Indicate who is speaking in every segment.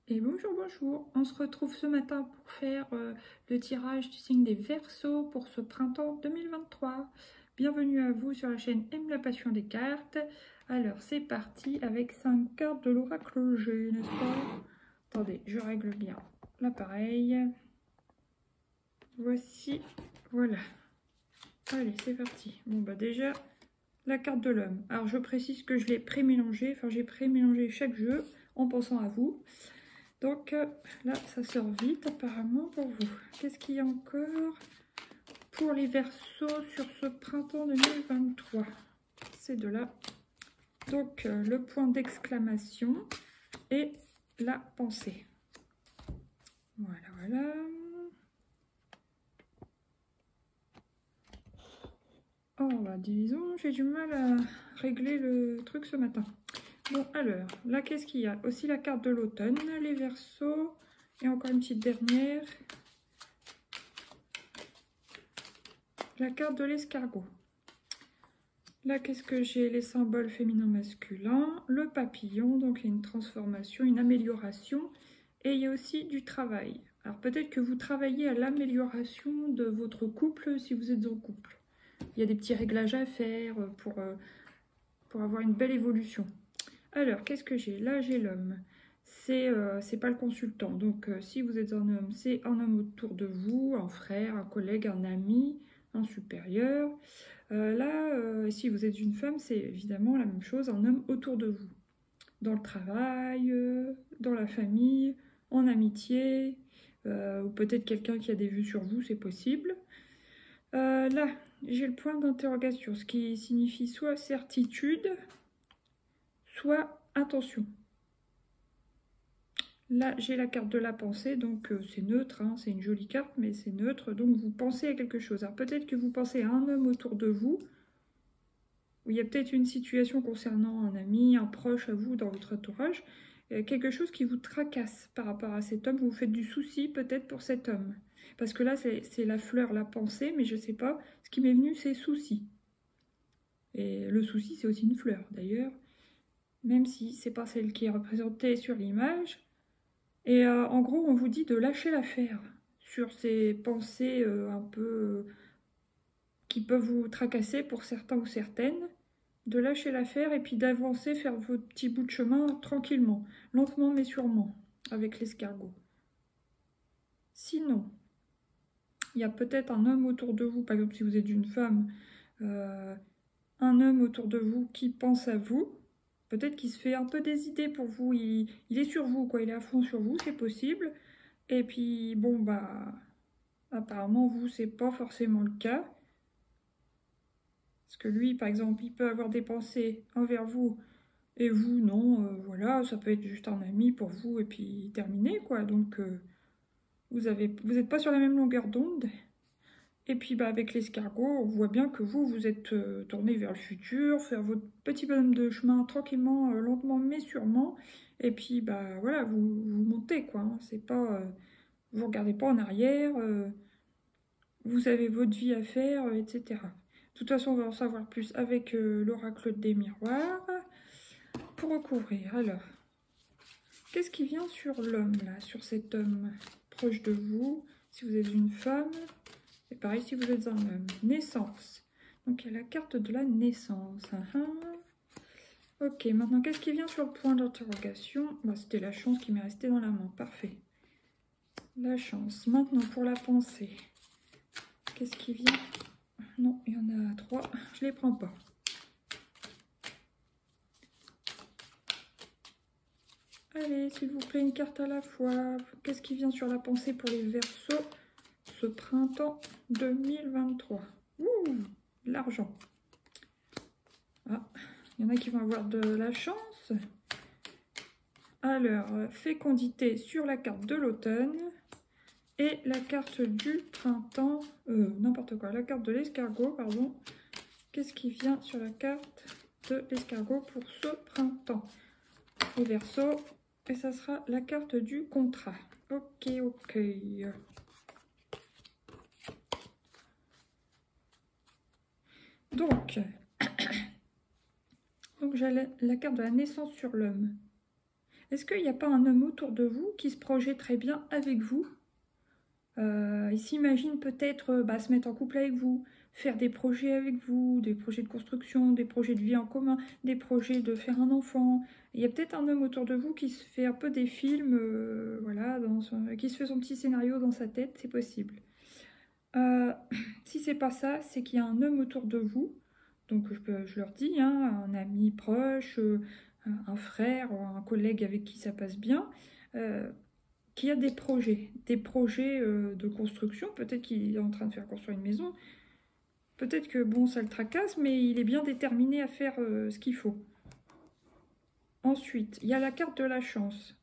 Speaker 1: Et bonjour, bonjour, on se retrouve ce matin pour faire le tirage du signe des Verseaux pour ce printemps 2023. Bienvenue à vous sur la chaîne Aime la passion des cartes. Alors c'est parti avec 5 cartes de l'oracle G, n'est-ce pas? Attendez, je règle bien l'appareil. Voici, voilà. Allez, c'est parti. Bon bah déjà, la carte de l'homme. Alors je précise que je l'ai pré-mélangé, enfin j'ai pré-mélangé chaque jeu en pensant à vous. Donc là, ça sort vite apparemment pour vous. Qu'est-ce qu'il y a encore pour les Verseaux sur ce printemps 2023? C'est de là. Donc le point d'exclamation et la pensée. Voilà, voilà. Oh, bah disons, j'ai du mal à régler le truc ce matin. Bon, alors, là, qu'est-ce qu'il y a? Aussi la carte de l'automne, les Verseaux, et encore une petite dernière. La carte de l'escargot. Là, qu'est-ce que j'ai? Les symboles féminin-masculin, le papillon, donc il y a une transformation, une amélioration, et il y a aussi du travail. Alors peut-être que vous travaillez à l'amélioration de votre couple si vous êtes en couple. Il y a des petits réglages à faire pour avoir une belle évolution. Alors, qu'est-ce que j'ai? Là, j'ai l'homme. C'est pas le consultant. Donc, si vous êtes un homme, c'est un homme autour de vous, un frère, un collègue, un ami, un supérieur. Là, si vous êtes une femme, c'est évidemment la même chose, un homme autour de vous. Dans le travail, dans la famille, en amitié, ou peut-être quelqu'un qui a des vues sur vous, c'est possible. Là, j'ai le point d'interrogation, ce qui signifie soit certitude, soit attention. Là, j'ai la carte de la pensée, donc c'est neutre, hein, c'est une jolie carte, mais c'est neutre, donc vous pensez à quelque chose. Alors peut-être que vous pensez à un homme autour de vous, où il y a peut-être une situation concernant un ami, un proche à vous dans votre entourage, quelque chose qui vous tracasse par rapport à cet homme, vous vous faites du souci peut-être pour cet homme. Parce que là, c'est la fleur, la pensée, mais je ne sais pas, ce qui m'est venu, c'est souci. Et le souci, c'est aussi une fleur, d'ailleurs, même si c'est pas celle qui est représentée sur l'image. Et en gros, on vous dit de lâcher l'affaire sur ces pensées un peu qui peuvent vous tracasser pour certains ou certaines, de lâcher l'affaire et puis d'avancer, faire votre petit bout de chemin tranquillement, lentement mais sûrement, avec l'escargot. Sinon, il y a peut-être un homme autour de vous, par exemple si vous êtes une femme, un homme autour de vous qui pense à vous, peut-être qu'il se fait un peu des idées pour vous, il est sur vous, quoi, il est à fond sur vous, c'est possible. Et puis, bon, bah, apparemment, vous, c'est pas forcément le cas. Parce que lui, par exemple, il peut avoir des pensées envers vous, et vous, non, voilà, ça peut être juste un ami pour vous, et puis terminé, quoi. Donc, vous n'êtes pas sur la même longueur d'onde. Et puis, bah, avec l'escargot, on voit bien que vous êtes tourné vers le futur, faire votre petit bonhomme de chemin tranquillement, lentement, mais sûrement. Et puis, bah, voilà, vous montez, quoi. Hein. C'est pas... vous regardez pas en arrière, vous avez votre vie à faire, etc. De toute façon, on va en savoir plus avec l'oracle des miroirs. Pour recouvrir, alors, qu'est-ce qui vient sur l'homme, là, sur cet homme proche de vous, si vous êtes une femme, et pareil si vous êtes un homme. Naissance. Donc, il y a la carte de la naissance. Ok, maintenant, qu'est-ce qui vient sur le point d'interrogation? Bah, c'était la chance qui m'est restée dans la main. Parfait. La chance. Maintenant, pour la pensée. Qu'est-ce qui vient? Non, il y en a 3. Je les prends pas. Allez, s'il vous plaît, une carte à la fois. Qu'est-ce qui vient sur la pensée pour les Verseaux ce printemps 2023? Ouh, l'argent. Ah, il y en a qui vont avoir de la chance. Alors, fécondité sur la carte de l'automne. Et la carte du printemps, n'importe quoi, la carte de l'escargot, pardon. Qu'est-ce qui vient sur la carte de l'escargot pour ce printemps? Les Verseaux, et ça sera la carte du contrat. Ok, ok. Donc j'ai la carte de la naissance sur l'homme. Est-ce qu'il n'y a pas un homme autour de vous qui se projette très bien avec vous? Il s'imagine peut-être se mettre en couple avec vous, faire des projets avec vous, des projets de construction, des projets de vie en commun, des projets de faire un enfant. Il y a peut-être un homme autour de vous qui se fait un peu des films, voilà, qui se fait son petit scénario dans sa tête, c'est possible. Si c'est pas ça, c'est qu'il y a un homme autour de vous, donc je leur dis, hein, un ami proche, un frère, ou un collègue avec qui ça passe bien, qui a des projets de construction, peut-être qu'il est en train de faire construire une maison, peut-être que bon, ça le tracasse, mais il est bien déterminé à faire ce qu'il faut. Ensuite, il y a la carte de la chance.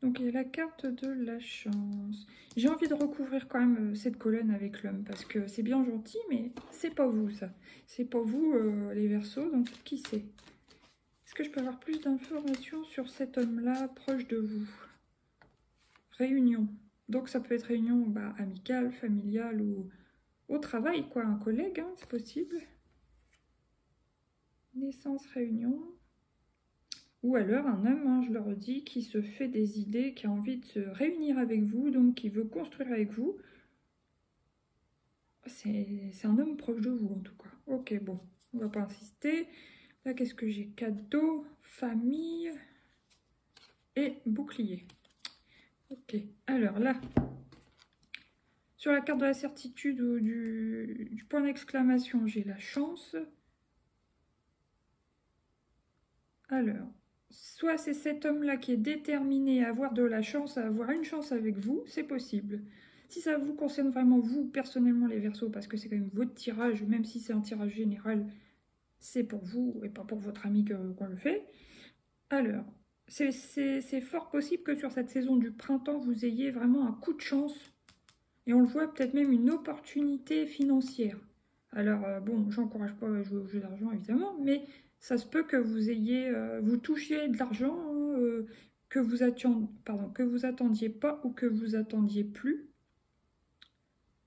Speaker 1: Donc il y a la carte de la chance. J'ai envie de recouvrir quand même cette colonne avec l'homme, parce que c'est bien gentil, mais c'est pas vous ça. C'est pas vous les Verseaux, donc qui c'est? Est-ce que je peux avoir plus d'informations sur cet homme-là proche de vous? Réunion. Donc ça peut être réunion amicale, familiale ou au travail, quoi. Un collègue, hein, c'est possible. Naissance, réunion. Ou alors un homme, hein, je le redis, qui se fait des idées, qui a envie de se réunir avec vous, donc qui veut construire avec vous. C'est un homme proche de vous en tout cas. Ok, bon, on va pas insister. Là, qu'est-ce que j'ai? Cadeau, famille et bouclier. Ok, alors là, sur la carte de la certitude ou du point d'exclamation, j'ai la chance. Alors, soit c'est cet homme-là qui est déterminé à avoir de la chance, à avoir une chance avec vous, c'est possible. Si ça vous concerne vraiment vous, personnellement les Verseaux, parce que c'est quand même votre tirage, même si c'est un tirage général, c'est pour vous et pas pour votre ami qu'on le fait. Alors, c'est fort possible que sur cette saison du printemps, vous ayez vraiment un coup de chance. Et on le voit, peut-être même une opportunité financière. Alors, bon, j'encourage pas à jouer au jeu d'argent, évidemment, mais ça se peut que vous ayez, vous touchiez de l'argent que vous attendiez pas ou que vous attendiez plus.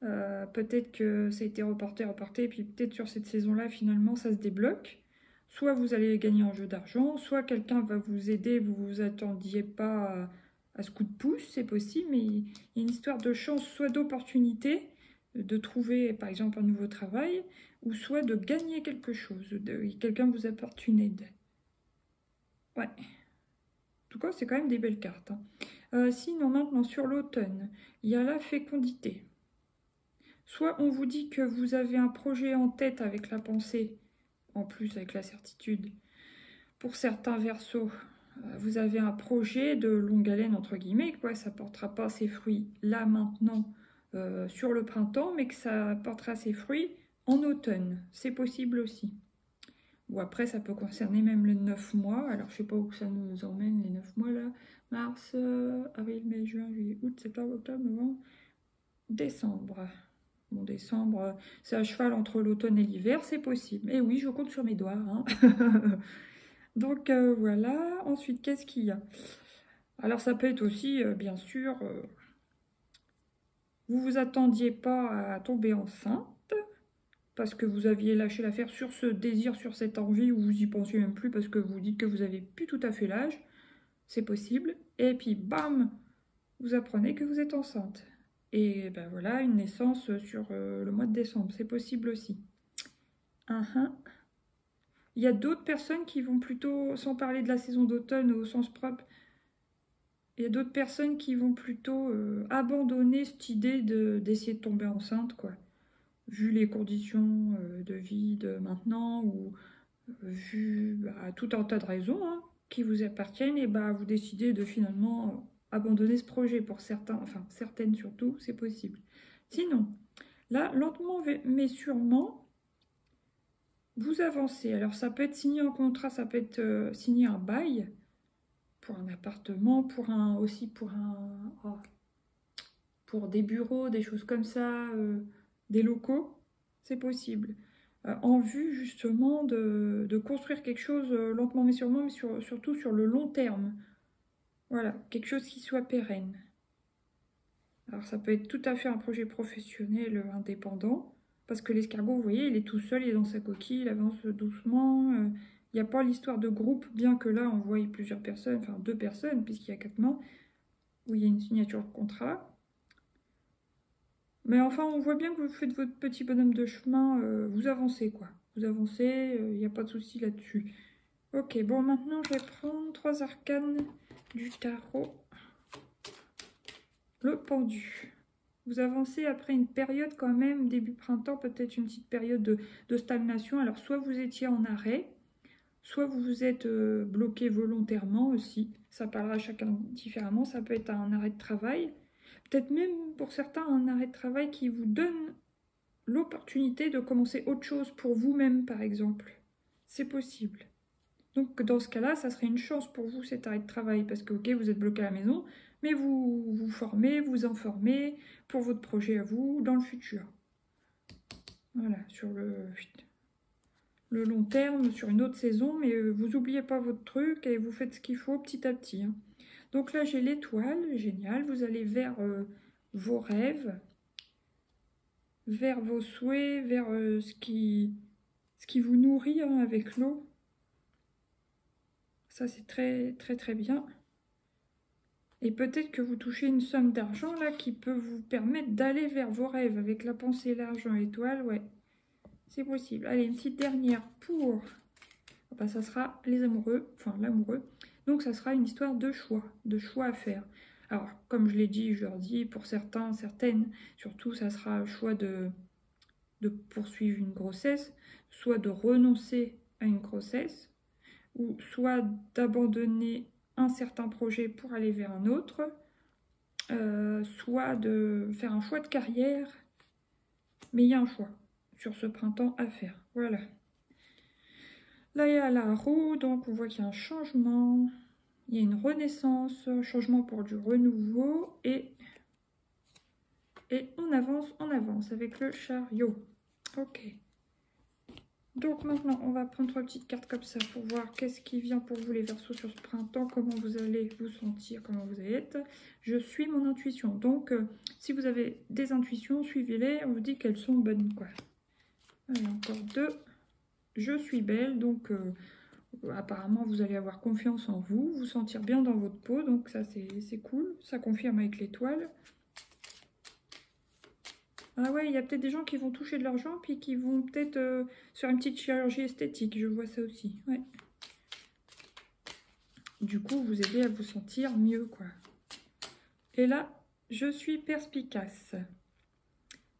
Speaker 1: Peut-être que ça a été reporté, et puis peut-être sur cette saison-là, finalement, ça se débloque. Soit vous allez gagner en jeu d'argent, soit quelqu'un va vous aider, vous ne vous attendiez pas à ce coup de pouce, c'est possible, mais il y a une histoire de chance, soit d'opportunité, de trouver par exemple un nouveau travail, ou soit de gagner quelque chose, quelqu'un vous apporte une aide. Ouais. En tout cas, c'est quand même des belles cartes. Hein. Sinon, maintenant, sur l'automne, il y a la fécondité. Soit on vous dit que vous avez un projet en tête avec la pensée, en plus avec la certitude. Pour certains Verseaux, vous avez un projet de longue haleine, entre guillemets, quoi. Ça ne portera pas ses fruits là, maintenant, sur le printemps, mais que ça portera ses fruits en automne. C'est possible aussi. Ou après, ça peut concerner même les 9 mois. Alors, je ne sais pas où ça nous emmène, les 9 mois, là. Mars, avril, mai, juin, juillet, août, septembre, octobre, novembre, décembre. Bon, décembre, c'est à cheval entre l'automne et l'hiver, c'est possible. Et oui, je compte sur mes doigts. Hein. Donc, voilà. Ensuite, qu'est-ce qu'il y a? Alors, ça peut être aussi, bien sûr, vous vous attendiez pas à tomber enceinte, parce que vous aviez lâché l'affaire sur ce désir, sur cette envie, ou vous y pensiez même plus, parce que vous dites que vous avez plus tout à fait l'âge. C'est possible. Et puis, bam, vous apprenez que vous êtes enceinte. Et ben voilà, une naissance sur le mois de décembre, c'est possible aussi. Il y a d'autres personnes qui vont plutôt, sans parler de la saison d'automne au sens propre, il y a d'autres personnes qui vont plutôt abandonner cette idée d'essayer de tomber enceinte, quoi. Vu les conditions de vie de maintenant, ou vu tout un tas de raisons hein, qui vous appartiennent, et vous décidez de finalement abandonner ce projet pour certains, enfin certaines surtout, c'est possible. Sinon, là, lentement mais sûrement, vous avancez. Alors ça peut être signé un contrat, ça peut être signé un bail pour un appartement, pour des bureaux, des choses comme ça, des locaux, c'est possible. En vue justement de construire quelque chose lentement mais sûrement, mais surtout sur le long terme. Voilà, quelque chose qui soit pérenne. Alors ça peut être tout à fait un projet professionnel indépendant, parce que l'escargot, vous voyez, il est tout seul, il est dans sa coquille, il avance doucement, Il n'y a pas l'histoire de groupe, bien que là, on voit plusieurs personnes, enfin 2 personnes, puisqu'il y a 4 mains, où il y a une signature de contrat. Mais enfin, on voit bien que vous faites votre petit bonhomme de chemin, vous avancez, quoi. Vous avancez, il n'y a pas de souci là-dessus. Ok, bon, maintenant, je vais prendre 3 arcanes du tarot. Le pendu. Vous avancez après une période quand même, début printemps, peut-être une petite période de stagnation. Alors, soit vous étiez en arrêt, soit vous vous êtes bloqué volontairement aussi. Ça parlera à chacun différemment. Ça peut être un arrêt de travail. Peut-être même pour certains un arrêt de travail qui vous donne l'opportunité de commencer autre chose pour vous-même, par exemple. C'est possible. Donc dans ce cas-là, ça serait une chance pour vous cet arrêt de travail parce que ok, vous êtes bloqué à la maison, mais vous vous formez, vous en formez pour votre projet à vous dans le futur. Voilà, sur le long terme, sur une autre saison, mais vous n'oubliez pas votre truc et vous faites ce qu'il faut petit à petit. Hein. Donc là, j'ai l'étoile, génial. Vous allez vers vos rêves, vers vos souhaits, vers ce qui vous nourrit hein, avec l'eau. Ça, c'est très, très, très bien. Et peut-être que vous touchez une somme d'argent là qui peut vous permettre d'aller vers vos rêves avec la pensée, l'argent, l'étoile, ouais. C'est possible. Allez, une petite dernière pour... Bah, ça sera les amoureux, enfin l'amoureux. Donc ça sera une histoire de choix à faire. Alors, comme je l'ai dit, je leur dis, pour certains, certaines, surtout, ça sera le choix de poursuivre une grossesse, soit de renoncer à une grossesse, ou soit d'abandonner un certain projet pour aller vers un autre, soit de faire un choix de carrière, mais il y a un choix sur ce printemps à faire. Voilà. Là, il y a la roue, donc on voit qu'il y a un changement, il y a une renaissance, un changement pour du renouveau, et on avance avec le chariot. Ok. Donc maintenant, on va prendre 3 petites cartes comme ça pour voir qu'est-ce qui vient pour vous les Verseaux sur ce printemps, comment vous allez vous sentir, comment vous allez être. Je suis mon intuition. Donc, si vous avez des intuitions, suivez-les. On vous dit qu'elles sont bonnes, quoi. Allez, encore 2. Je suis belle, donc apparemment vous allez avoir confiance en vous, vous sentir bien dans votre peau, donc ça c'est cool, ça confirme avec l'étoile. Ah ouais, il y a peut-être des gens qui vont toucher de l'argent, puis qui vont peut-être faire une petite chirurgie esthétique, je vois ça aussi, ouais. Du coup, vous aider à vous sentir mieux, quoi. Et là, je suis perspicace.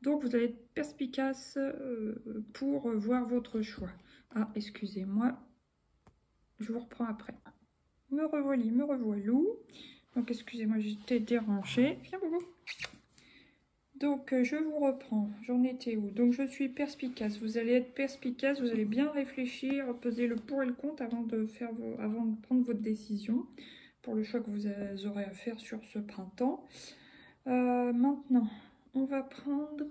Speaker 1: Donc, vous allez être perspicace pour voir votre choix. Ah, excusez-moi. Je vous reprends après. Me revoilou. Donc, excusez-moi, j'étais dérangée. Viens, Bobo. Donc, je vous reprends. J'en étais où? Donc, je suis perspicace. Vous allez être perspicace. Vous allez bien réfléchir, peser le pour et le contre avant de prendre votre décision pour le choix que vous aurez à faire sur ce printemps. Maintenant, on va prendre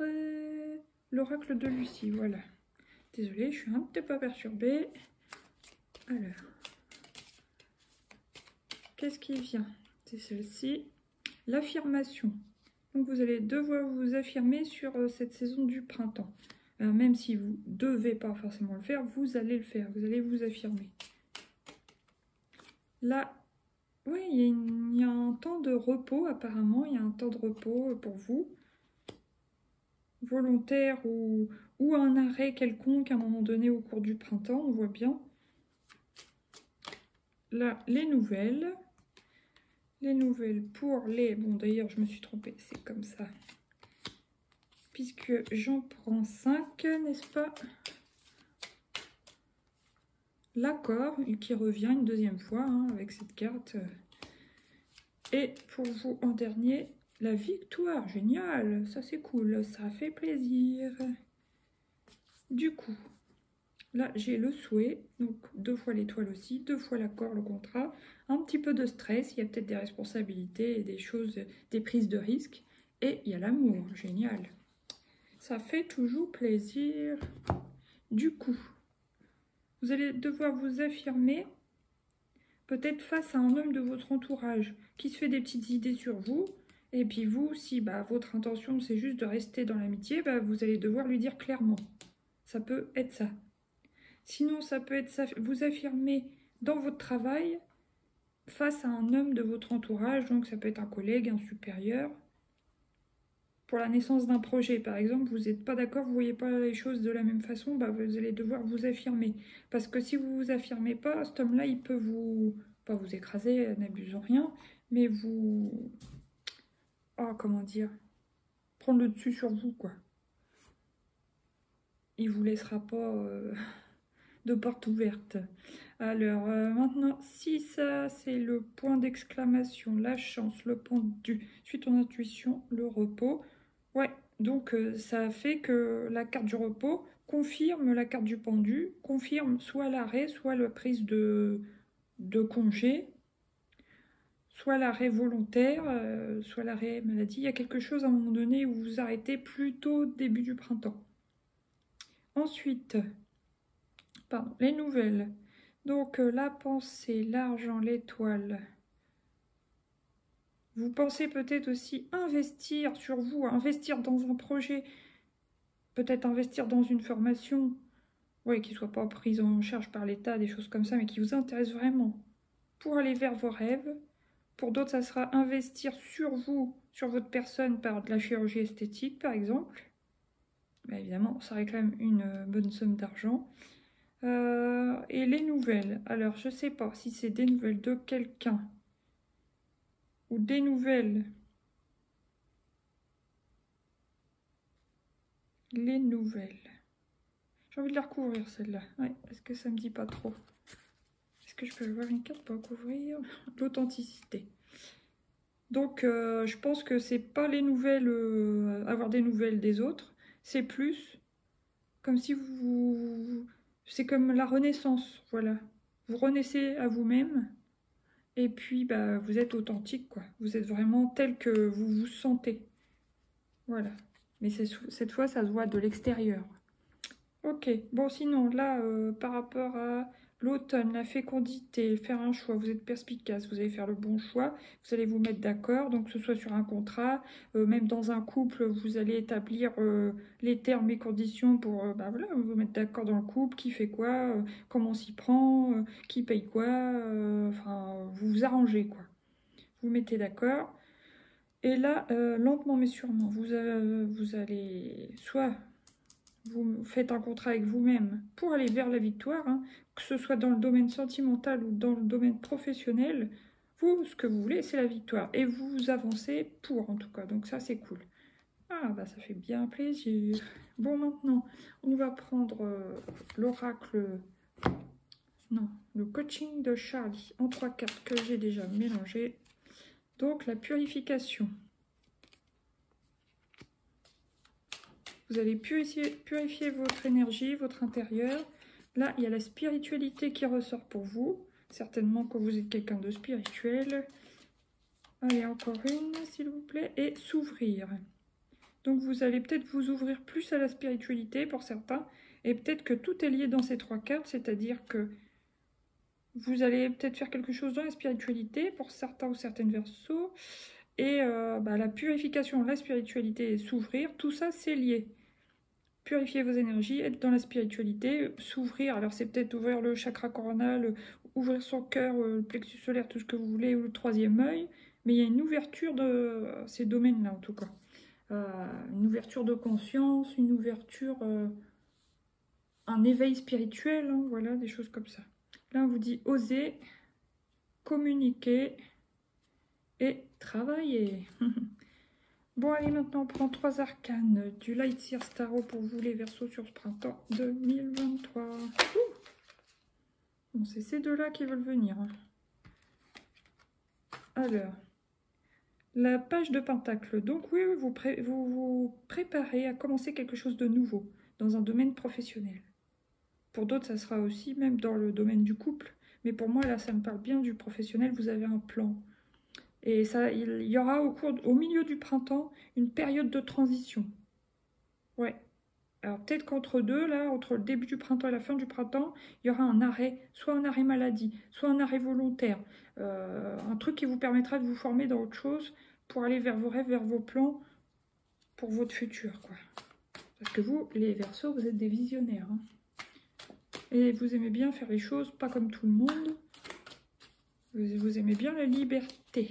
Speaker 1: l'oracle de Lucie. Voilà. Désolée, je suis un petit peu perturbée. Alors, qu'est-ce qui vient? C'est celle-ci. L'affirmation. Donc vous allez devoir vous affirmer sur cette saison du printemps. Même si vous ne devez pas forcément le faire, vous allez le faire. Vous allez vous affirmer. Là, oui, il y a un temps de repos apparemment. Il y a un temps de repos pour vous. Volontaire ou un arrêt quelconque à un moment donné au cours du printemps, on voit bien. Là, les nouvelles. Les nouvelles pour les... Bon, d'ailleurs, je me suis trompée, c'est comme ça. Puisque j'en prends 5, n'est-ce pas? L'accord, qui revient une deuxième fois hein, avec cette carte. Et pour vous, en dernier, la victoire. Génial, ça c'est cool, ça fait plaisir. Du coup, là, j'ai le souhait, donc 2 fois l'étoile aussi, 2 fois l'accord, le contrat, un petit peu de stress, il y a peut-être des responsabilités, des choses, des prises de risques, et il y a l'amour, génial. Ça fait toujours plaisir. Du coup, vous allez devoir vous affirmer, peut-être face à un homme de votre entourage, qui se fait des petites idées sur vous, et puis vous, si votre intention c'est juste de rester dans l'amitié, vous allez devoir lui dire clairement. Ça peut être ça. Sinon, ça peut être vous affirmer dans votre travail face à un homme de votre entourage. Donc, ça peut être un collègue, un supérieur. Pour la naissance d'un projet, par exemple, vous n'êtes pas d'accord, vous ne voyez pas les choses de la même façon, bah, vous allez devoir vous affirmer. Parce que si vous ne vous affirmez pas, cet homme-là, il peut pas vous écraser, n'abusons rien, mais vous... Oh, comment dire? Prendre le dessus sur vous, quoi. Il vous laissera pas de porte ouverte. Alors, maintenant, si ça, c'est le point d'exclamation, la chance, le pendu, suite ton intuition, le repos. Ouais, donc ça fait que la carte du repos confirme la carte du pendu, confirme soit l'arrêt, soit la prise de congé, soit l'arrêt volontaire, soit l'arrêt maladie. Il y a quelque chose à un moment donné où vous arrêtez plutôt début du printemps. Ensuite, pardon, les nouvelles. Donc la pensée, l'argent, l'étoile. Vous pensez peut-être aussi investir sur vous, investir dans un projet, peut-être investir dans une formation, oui, qui ne soit pas prise en charge par l'État, des choses comme ça, mais qui vous intéresse vraiment pour aller vers vos rêves. Pour d'autres, ça sera investir sur vous, sur votre personne par de la chirurgie esthétique, par exemple. Bah, évidemment, ça réclame une bonne somme d'argent. Et les nouvelles. Alors, je ne sais pas si c'est des nouvelles de quelqu'un ou des nouvelles. Les nouvelles. J'ai envie de la recouvrir, celle-là. Ouais, parce que ça me dit pas trop. Est-ce que je peux avoir une carte pour recouvrir l'authenticité? Donc, je pense que c'est pas les nouvelles, avoir des nouvelles des autres. C'est plus comme si vous... C'est comme la renaissance, voilà. Vous renaissez à vous-même. Et puis, bah, vous êtes authentique, quoi. Vous êtes vraiment tel que vous vous sentez. Voilà. Mais cette fois, ça se voit de l'extérieur. Ok. Bon, sinon, là, par rapport à l'automne, la fécondité, faire un choix, vous êtes perspicace, vous allez faire le bon choix, vous allez vous mettre d'accord, donc que ce soit sur un contrat, même dans un couple, vous allez établir les termes et conditions pour bah, voilà, vous mettre d'accord dans le couple, qui fait quoi, comment on s'y prend, qui paye quoi, enfin, vous vous arrangez, quoi. Vous mettez d'accord. Et là, lentement mais sûrement, vous allez soit vous faites un contrat avec vous-même pour aller vers la victoire, hein, que ce soit dans le domaine sentimental ou dans le domaine professionnel, vous, ce que vous voulez, c'est la victoire. Et vous avancez pour, en tout cas. Donc ça, c'est cool. Ah, bah ça fait bien plaisir. Bon, maintenant, on va prendre l'oracle... Non, le coaching de Charlie en 3 cartes que j'ai déjà mélangé. Donc, la purification. Vous allez purifier votre énergie, votre intérieur. Là, il y a la spiritualité qui ressort pour vous. Certainement que vous êtes quelqu'un de spirituel. Allez, encore une, s'il vous plaît. Et s'ouvrir. Donc, vous allez peut-être vous ouvrir plus à la spiritualité pour certains. Et peut-être que tout est lié dans ces 3 cartes. C'est-à-dire que vous allez peut-être faire quelque chose dans la spiritualité pour certains ou certaines Verseaux. Et bah, la purification, la spiritualité et s'ouvrir, tout ça, c'est lié. Purifier vos énergies, être dans la spiritualité, s'ouvrir. Alors, c'est peut-être ouvrir le chakra coronal, ouvrir son cœur, le plexus solaire, tout ce que vous voulez, ou le 3e œil. Mais il y a une ouverture de ces domaines-là, en tout cas. Une ouverture de conscience, une ouverture, un éveil spirituel, hein, voilà, des choses comme ça. Là, on vous dit oser, communiquer et travailler. Bon, allez, maintenant, on prend 3 arcanes du Lightseer Tarot pour vous, les Verseaux, sur ce printemps 2023. Bon, c'est ces deux-là qui veulent venir. Alors, la page de Pentacle. Donc, oui, vous vous préparez à commencer quelque chose de nouveau dans un domaine professionnel. Pour d'autres, ça sera aussi même dans le domaine du couple. Mais pour moi, là, ça me parle bien du professionnel. Vous avez un plan. Et ça, il y aura au milieu du printemps une période de transition. Ouais. Alors peut-être qu'entre deux, là, entre le début du printemps et la fin du printemps, il y aura un arrêt, soit un arrêt maladie, soit un arrêt volontaire. Un truc qui vous permettra de vous former dans autre chose pour aller vers vos rêves, vers vos plans, pour votre futur, quoi. Parce que vous, les Verseaux, vous êtes des visionnaires. Hein. Et vous aimez bien faire les choses pas comme tout le monde. Vous aimez bien la liberté.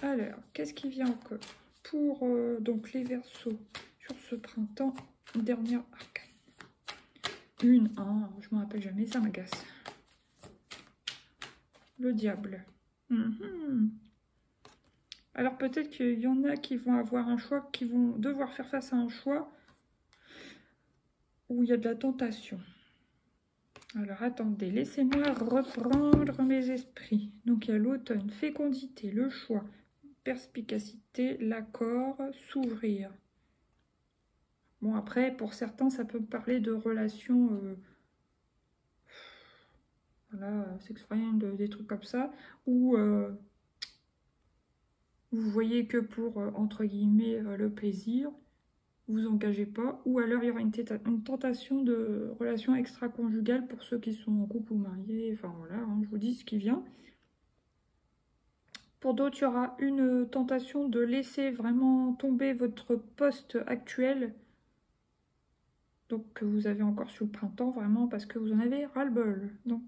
Speaker 1: Alors, qu'est-ce qui vient encore pour donc les Verseaux sur ce printemps? Dernière arcane. Une, hein, je me rappelle jamais, ça m'agace. Le diable. Alors peut-être qu'il y en a qui vont avoir un choix, qui vont devoir faire face à un choix où il y a de la tentation. Alors attendez, laissez-moi reprendre mes esprits. Donc il y a l'automne, fécondité, le choix, perspicacité, l'accord, s'ouvrir. Bon après, pour certains, ça peut parler de relations, voilà, sex friend, des trucs comme ça, où vous voyez que pour, entre guillemets, le plaisir, vous engagez pas, ou alors il y aura une tentation de relation extra-conjugale pour ceux qui sont en couple ou mariés, enfin voilà, hein, je vous dis ce qui vient. Pour d'autres, il y aura une tentation de laisser vraiment tomber votre poste actuel, donc que vous avez encore sur le printemps, vraiment parce que vous en avez ras-le-bol. Donc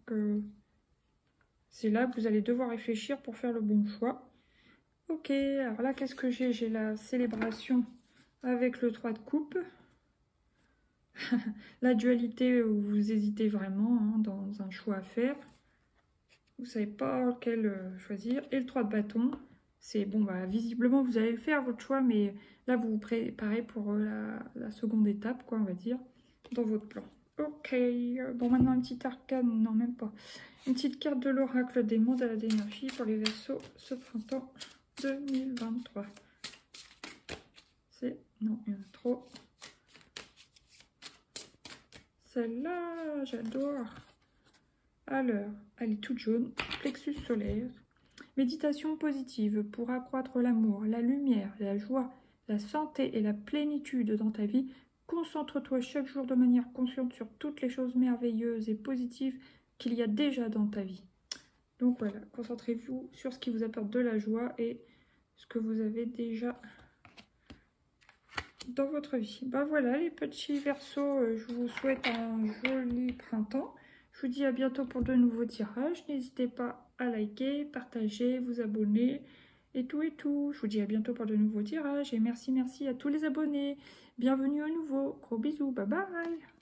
Speaker 1: c'est là que vous allez devoir réfléchir pour faire le bon choix. Ok, alors là, qu'est-ce que j'ai? J'ai la célébration avec le 3 de coupe. La dualité où vous hésitez vraiment hein, dans un choix à faire. Vous ne savez pas lequel choisir. Et le 3 de bâton, c'est bon, bah, visiblement vous allez le faire votre choix, mais là vous vous préparez pour la seconde étape, quoi, on va dire, dans votre plan. Ok, bon maintenant une petite arcane, non même pas. Une petite carte de l'oracle des mandats d'énergie pour les Verseaux ce printemps 2023. C'est... non, il y en a trop. Celle-là, j'adore. Alors, elle est toute jaune. Plexus solaire. Méditation positive pour accroître l'amour, la lumière, la joie, la santé et la plénitude dans ta vie. Concentre-toi chaque jour de manière consciente sur toutes les choses merveilleuses et positives qu'il y a déjà dans ta vie. Donc voilà, concentrez-vous sur ce qui vous apporte de la joie et ce que vous avez déjà dans votre vie. Ben voilà les petits Verseaux, je vous souhaite un joli printemps. Je vous dis à bientôt pour de nouveaux tirages. N'hésitez pas à liker, partager, vous abonner et tout et tout. Je vous dis à bientôt pour de nouveaux tirages et merci à tous les abonnés. Bienvenue à nouveau. Gros bisous, bye bye.